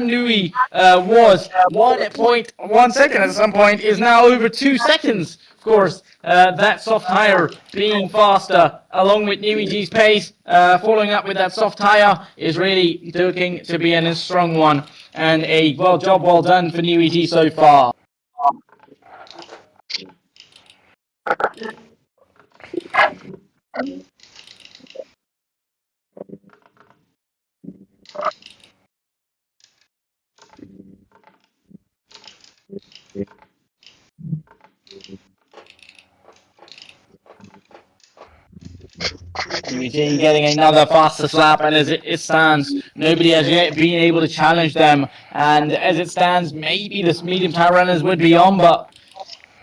S3: Nui was 1.1 second at some point, is now over 2 seconds. Of course, that soft tire being faster along with New EG's pace, following up with that soft tire is really looking to be a strong one. And a job well done for New EG so far. Eugene getting another fastest lap, and as it stands, nobody has yet been able to challenge them. And as it stands, maybe the medium tire runners would be on, but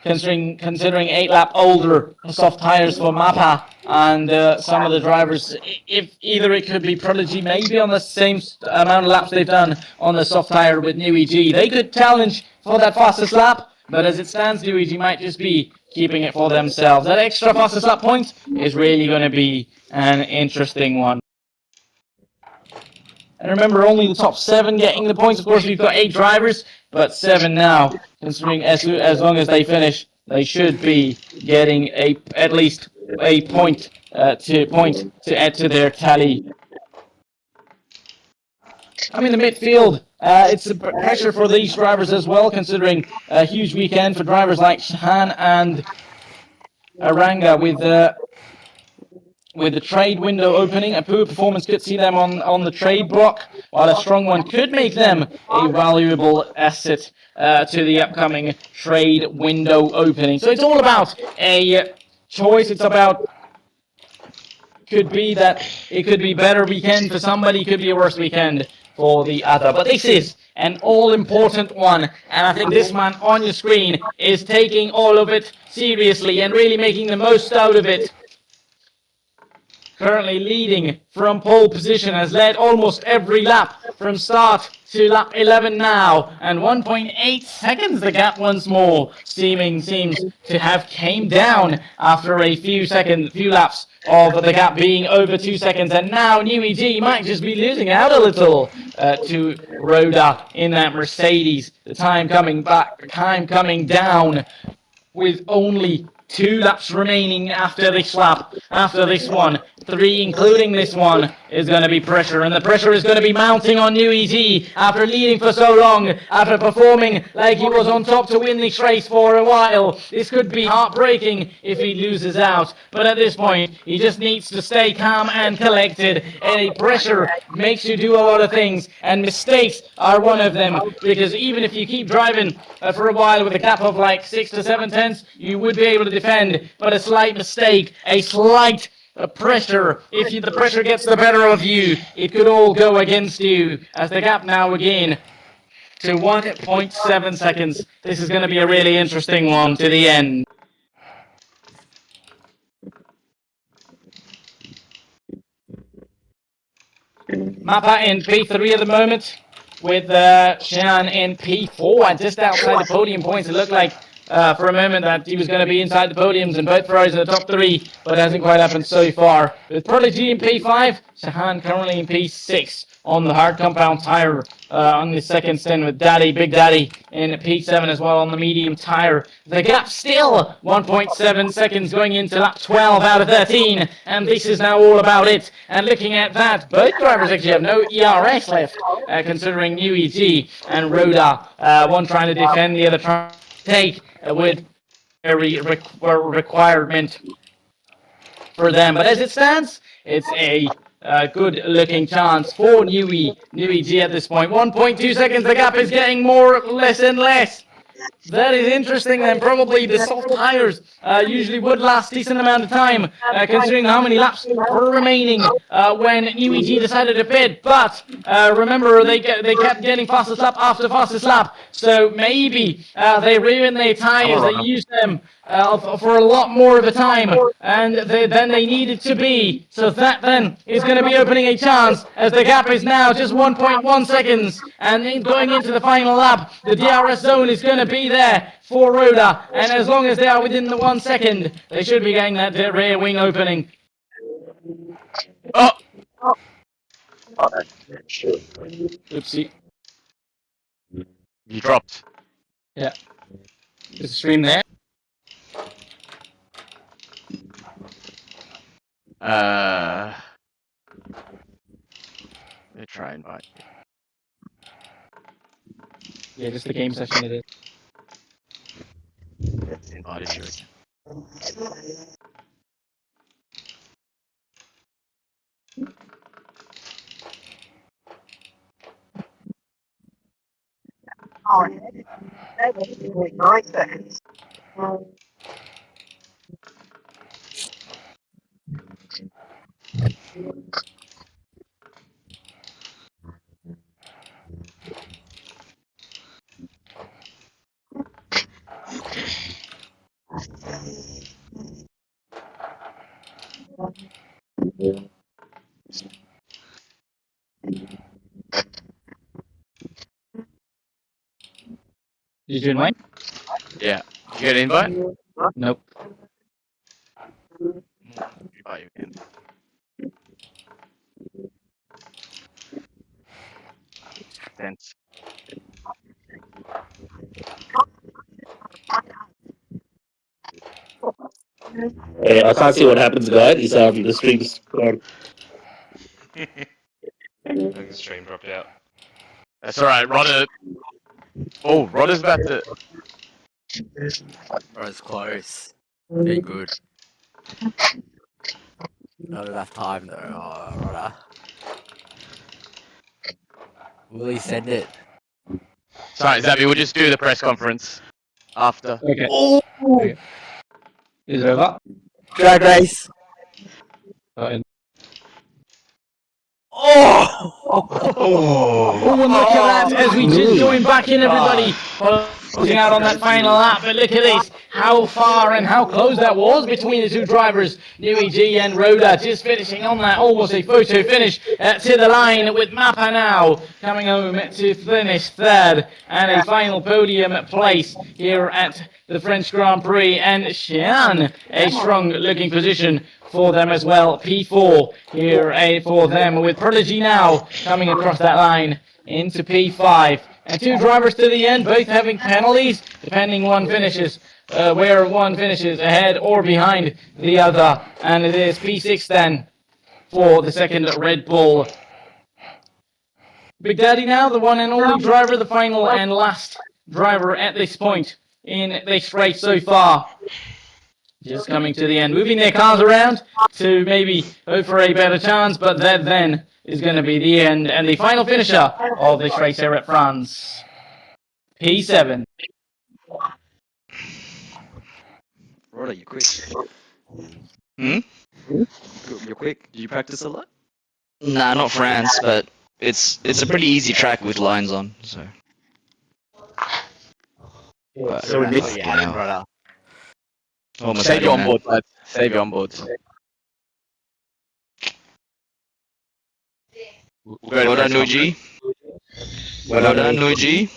S3: considering 8-lap older soft tires for Mappa and some of the drivers, if either it could be Prodigy, maybe on the same amount of laps they've done on the soft tire with New EG, they could challenge for that fastest lap. But as it stands, New EG might just be keeping it for themselves. That extra fastest lap point is really going to be an interesting one. And remember, only the top 7 getting the points. Of course, we've got 8 drivers, but 7 now. Considering as long as they finish, they should be getting at least a point to add to their tally. I mean, the midfield, it's a pressure for these drivers as well, considering a huge weekend for drivers like Shahan and Aranga with with the trade window opening. A poor performance could see them on the trade block, while a strong one could make them a valuable asset to the upcoming trade window opening. So it's all about a choice. It's about, could be that it could be better weekend for somebody, could be a worse weekend for the other. But this is an all-important one, and I think this man on your screen is taking all of it seriously and really making the most out of it. Currently leading from pole position, has led almost every lap from start to lap 11 now, and 1.8 seconds the gap once more seems to have came down after a few laps of the gap being over 2 seconds, and now New EG might just be losing out a little to Rhoda in that Mercedes. The time coming down with only 2 laps remaining after this lap, after this one. 3, including this one, is going to be pressure, and the pressure is going to be mounting on New EG after leading for so long, after performing like he was on top to win this race for a while. This could be heartbreaking if he loses out, but at this point, he just needs to stay calm and collected. Any pressure makes you do a lot of things, and mistakes are one of them, because even if you keep driving for a while with a gap of like 6 to 7 tenths, you would be able to defend, but a slight mistake, a slight pressure, if the pressure gets the better of you, it could all go against you, as the gap now again to 1.7 seconds. This is going to be a really interesting one to the end. Mappa in P3 at the moment, with Shan in P4, and just outside the podium points. It looked like for a moment that he was going to be inside the podiums and both Ferraris in the top 3, but it hasn't quite happened so far. With Prodigy in P5, Shahan currently in P6 on the hard compound tire on the second stint, with Big Daddy in P7 as well on the medium tire. The gap still 1.7 seconds going into lap 12 out of 13, and this is now all about it. And looking at that, both drivers actually have no ERS left, considering New EG and Rhoda, one trying to defend, the other trying to take with every requirement for them. But as it stands, it's a good-looking chance for New EG at this point. 1.2 seconds, the gap is getting less and less. That is interesting, then probably the soft tires usually would last a decent amount of time, considering how many laps were remaining when New EG decided to pit. But remember, they kept getting fastest lap after fastest lap, so maybe they ruined their tires, they used them for a lot more of the time than they needed to be. So that then is going to be opening a chance, as the gap is now just 1.1 seconds, and going into the final lap, the DRS zone is going to be there for Rhoda, and as long as they are within the 1 second, they should be getting that rear wing opening. Oh! Oopsie.
S4: You dropped.
S3: Yeah. Is the stream there?
S4: Let me try and invite.
S3: Yeah, just the game session it is.
S4: It's invited you again.
S7: Like 9 seconds.
S3: Did you invite?
S4: Yeah. Did you get an invite?
S3: Nope.
S4: Invite you again. Thanks.
S6: Hey, I can't see what happens, guys. Is the stream's gone.
S8: I think the stream dropped out.
S4: That's alright, Rodder. Oh, Rodder's about to.
S9: Bro, it's close. Very good. Not enough time though. Oh, brother. Will he send it?
S4: Sorry, Zabby, we'll just do the press conference after.
S3: Okay.
S9: Oh!
S3: Okay. Is it over?
S9: Drag race!
S3: Oh,
S9: Oh!
S3: and look at that as we just join back in, everybody. Closing out on that final lap, but look at this. How far and how close that was between the two drivers. Nui G and Rhoda just finishing on that almost a photo finish to the line with Mappa now coming home to finish third and a final podium place here at the French Grand Prix. And Xian, a strong looking position for them as well. P4 here for them with Prodigy now coming across that line into P5. And two drivers to the end, both having penalties, depending one finishes, where one finishes ahead or behind the other. And it is P6 then for the second Red Bull. Big Daddy now, the one and only driver, the final and last driver at this point in this race so far. Just coming to the end, moving their cars around to maybe hope for a better chance, but that then is going to be the end and the final finisher of this race here at France. P7.
S10: Rhoda, you're quick.
S1: Hmm?
S10: You're quick. Did you practice a lot?
S1: Nah, not France, but it's a pretty easy track with lines on. So. But,
S4: So we missed
S1: you know,
S9: brother.
S1: almost
S4: Save
S1: had
S4: your
S1: it, man.
S4: onboard, lads. Save your onboards.
S1: Well done, Nuji. Well done, Nuji.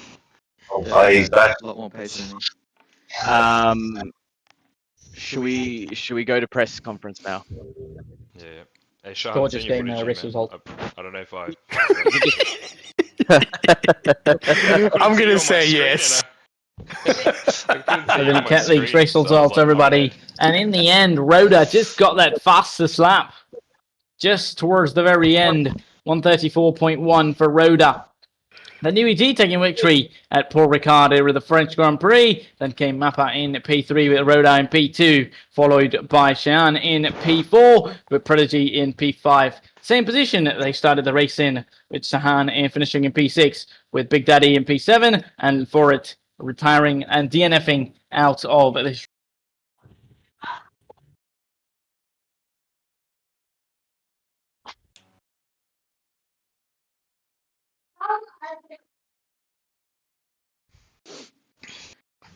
S7: Oh, he's back.
S10: A lot more pace than me.
S4: Should we go to press conference now?
S8: Yeah. Hey, Sean,
S3: Gorgeous
S8: seen your
S3: game,
S8: footage,
S3: race
S8: man.
S3: result.
S8: I don't know if I.
S5: I'm gonna say yes.
S3: So then Cat League's race results, everybody. And in the end, Rhoda just got that fastest lap. Just towards the very end. 134.1 for Rhoda. The Nui G taking victory at Paul Ricard with the French Grand Prix. Then came Mappa in P3 with Rhoda in P2, followed by Xian in P4 with Prodigy in P5. Same position they started the race in, with Sahan in finishing in P6, with Big Daddy in P7, and for it retiring and DNFing out of this.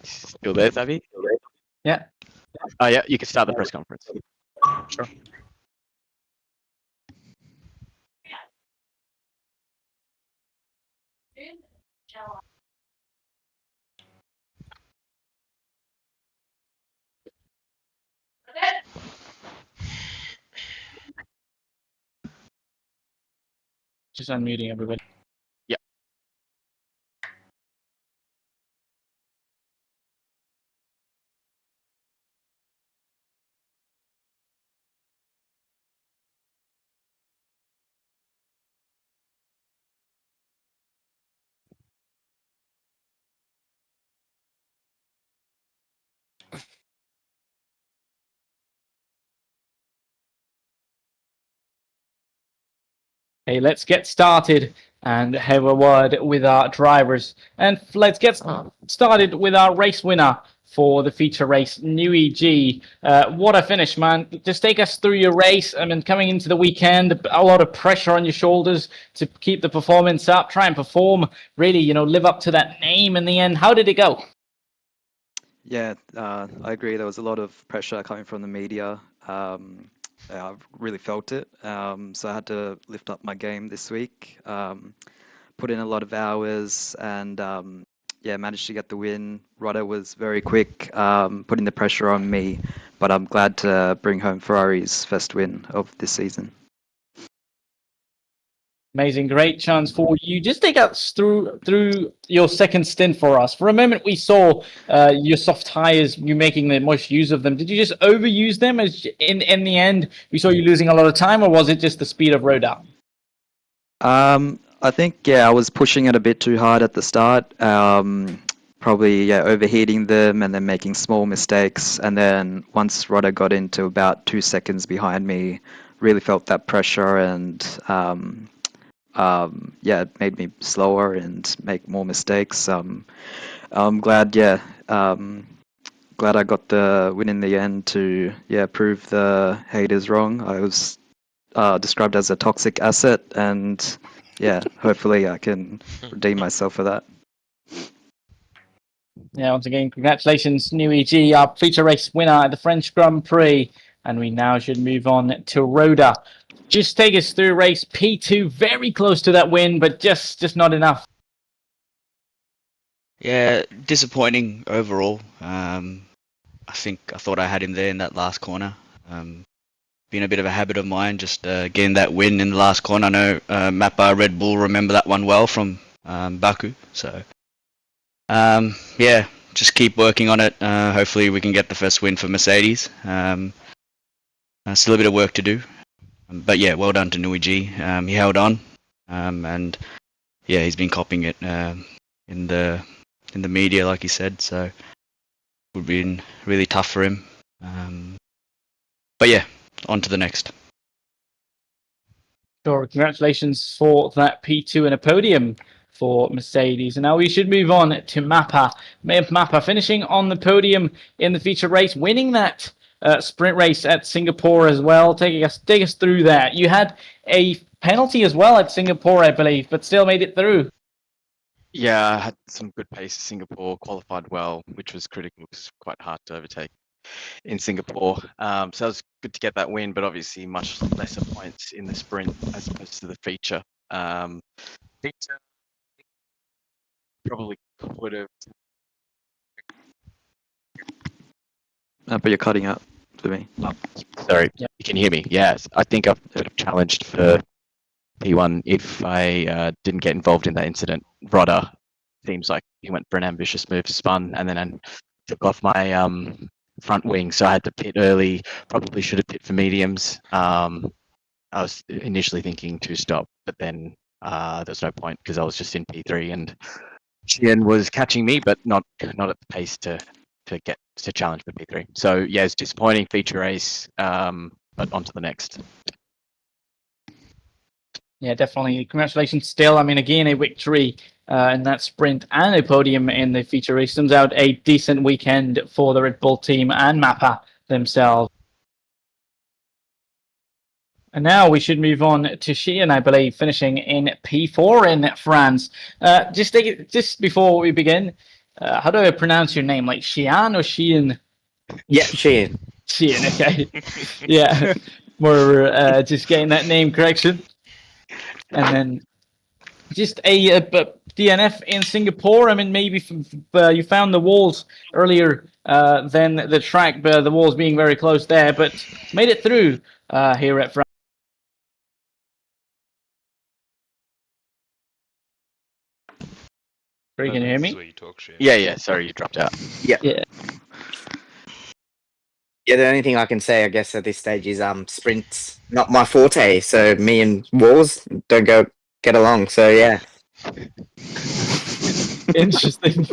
S4: Still there, Zabby?
S3: Yeah.
S4: Oh yeah, you can start the press conference.
S3: Sure. Just unmuting everybody.
S4: Yep.
S3: Hey, let's get started and have a word with our drivers. And let's get started with our race winner for the feature race, Nui G. What a finish, man. Just take us through your race. I mean, coming into the weekend, a lot of pressure on your shoulders to keep the performance up, try and perform, really, live up to that name in the end. How did it go?
S10: Yeah, I agree. There was a lot of pressure coming from the media. I really felt it. So I had to lift up my game this week, put in a lot of hours, and managed to get the win. Rhoda was very quick, putting the pressure on me, but I'm glad to bring home Ferrari's first win of this season.
S3: Amazing, great chance for you. Just take us through your second stint for us. For a moment, we saw your soft tires, you making the most use of them. Did you just overuse them as in the end we saw you losing a lot of time, or was it just the speed of Rhoda?
S10: I think, I was pushing it a bit too hard at the start. Probably, overheating them and then making small mistakes. And then once Rhoda got into about 2 seconds behind me, really felt that pressure, and yeah, it made me slower and make more mistakes. I'm glad, glad I got the win in the end to prove the haters wrong. I was described as a toxic asset, and hopefully I can redeem myself for that.
S3: Yeah, once again, congratulations, New EG, our feature race winner at the French Grand Prix. And we now should move on to Rhoda. Just take us through race P2, very close to that win, but just not enough.
S2: Yeah, disappointing overall. I thought I had him there in that last corner. Been a bit of a habit of mine, just getting that win in the last corner. I know Mappa Red Bull remember that one well from Baku. So yeah, just keep working on it. Hopefully we can get the first win for Mercedes. Still a bit of work to do, but yeah, well done to Nui G. He held on, and yeah, he's been copying it in the media, like he said. So it would have been really tough for him. But yeah, on to the next.
S3: Sure, congratulations for that P2 and a podium for Mercedes. And now we should move on to Mappa. Mappa finishing on the podium in the feature race, winning that sprint race at Singapore as well. Take us through that. You had a penalty as well at Singapore, I believe, but still made it through.
S4: Yeah, I had some good pace in Singapore, qualified well, which was critical because it's quite hard to overtake in Singapore. So it was good to get that win, but obviously much lesser points in the sprint as opposed to the feature. Feature probably would have.
S10: But you're cutting out to me.
S4: Oh, sorry,
S3: Yeah.
S4: You can hear me. Yes, I think I would have challenged for P1 if I didn't get involved in that incident. Rodder seems like he went for an ambitious move, spun, and then took off my front wing, so I had to pit early. Probably should have pit for mediums. I was initially thinking to stop, but then there's no point because I was just in P3 and Chien was catching me, but not at the pace to get to challenge for P3. So yeah, it's disappointing feature race, but on to the next.
S3: Yeah, definitely. Congratulations still. I mean, again, a victory in that sprint and a podium in the feature race. Turns out a decent weekend for the Red Bull team and Mappa themselves. And now we should move on to Chien, I believe, finishing in P4 in France. Just before we begin, how do I pronounce your name? Like Xian or Chien?
S9: Yeah, Chien.
S3: Chien, okay. Yeah, we're just getting that name correction. And then just a DNF in Singapore. I mean, maybe you found the walls earlier than the track, but the walls being very close there, but made it through here at France. Can you hear me?
S8: Where you talk shit.
S4: Yeah. Sorry, you dropped out.
S9: Yeah.
S3: Yeah.
S9: Yeah, the only thing I can say, I guess, at this stage is sprints not my forte. So me and Walls don't get along. So yeah.
S3: Interesting.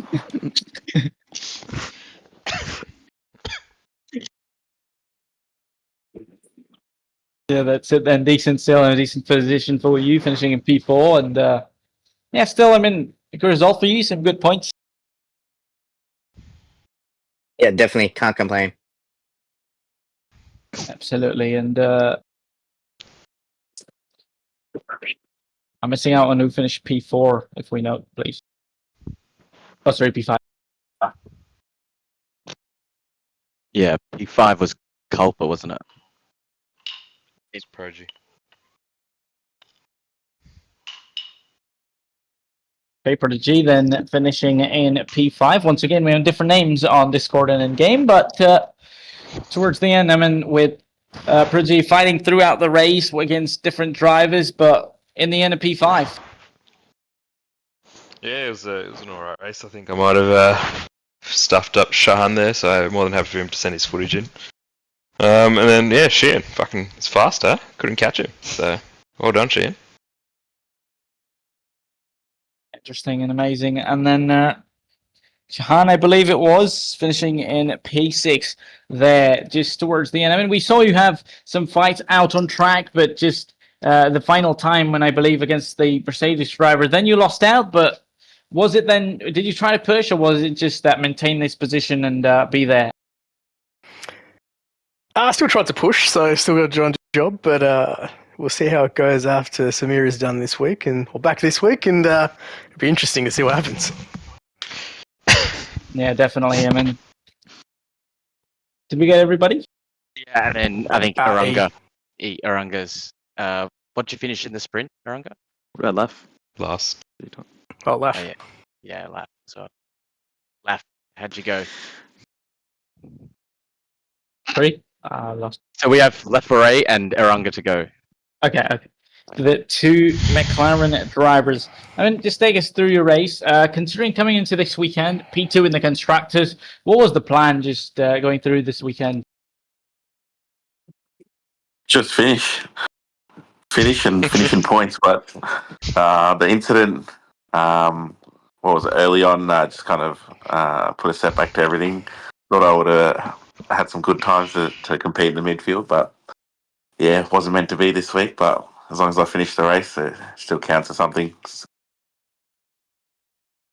S3: Yeah, that's it then. Decent still in a decent position for you, finishing in P4. And yeah, still, I mean, a good result for you. Some good points.
S9: Yeah, definitely can't complain.
S3: Absolutely. And I'm missing out on who finished P4, if we know, please. Oh, sorry, P5.
S4: Yeah, P5 was Culpa, wasn't it?
S8: It's Progy.
S3: Paper to G then finishing in P5. Once again, we have different names on Discord and in game, but towards the end, I mean, with Prodigy fighting throughout the race against different drivers, but in the end, a P5.
S8: Yeah, it was an alright race. I think I might have stuffed up Shahan there, so I'm more than happy for him to send his footage in. And then, yeah, Chien, fucking, it's fast, huh? Couldn't catch him. So, well done, Chien.
S3: Interesting and amazing. And then Shahan, I believe it was, finishing in P6 there just towards the end. I mean, we saw you have some fights out on track, but just the final time when I believe against the Mercedes driver, then you lost out. But was it then, did you try to push, or was it just that maintain this position and be there?
S5: I still tried to push, so still got to do a job, but we'll see how it goes after Samir is done this week or back this week, and it'll be interesting to see what happens.
S3: Yeah, definitely. I mean, did we get everybody?
S4: Yeah, and then I think Arunga's. What'd you finish in the sprint, Arunga?
S10: Left.
S8: Last.
S5: Oh, left.
S4: Oh, yeah. Yeah, lap. So, lap. How'd you go?
S3: 3? Lost.
S4: So we have Leferet and Arunga to go.
S3: Okay. The 2 McLaren drivers. I mean, just take us through your race. Considering coming into this weekend, P2 in the constructors, what was the plan just going through this weekend?
S11: Just finish and finishing points. But the incident, what was it, early on, just kind of put a setback to everything. Thought I would have had some good times to compete in the midfield, but yeah, it wasn't meant to be this week. But as long as I finish the race, it still counts as something.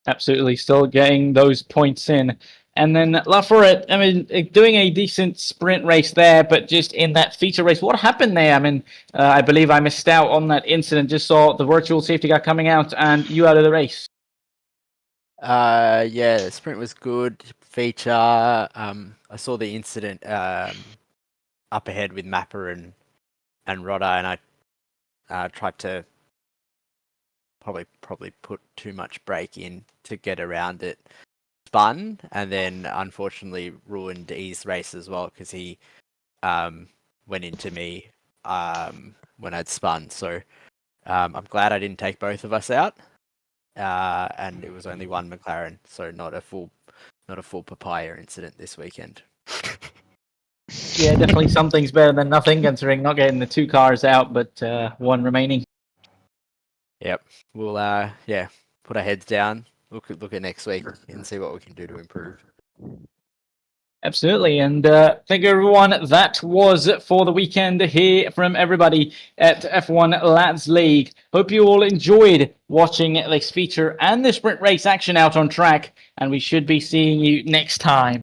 S3: Absolutely, still getting those points in. And then Lafayette, I mean, doing a decent sprint race there, but just in that feature race, what happened there? I mean, I believe I missed out on that incident, just saw the virtual safety car coming out and you out of the race.
S12: Yeah, the sprint was good. Feature, I saw the incident up ahead with Mapper and Rodder, and I tried to probably put too much brake in to get around it. Spun, and then unfortunately ruined E's race as well because he went into me when I'd spun. So I'm glad I didn't take both of us out, and it was only one McLaren, so not a full papaya incident this weekend.
S3: Yeah, definitely something's better than nothing, considering not getting the 2 cars out, but 1 remaining.
S12: Yep, we'll put our heads down, look at next week, and see what we can do to improve.
S3: Absolutely, and thank you everyone. That was for the weekend here from everybody at F1 Lads League. Hope you all enjoyed watching this feature and the sprint race action out on track, and we should be seeing you next time.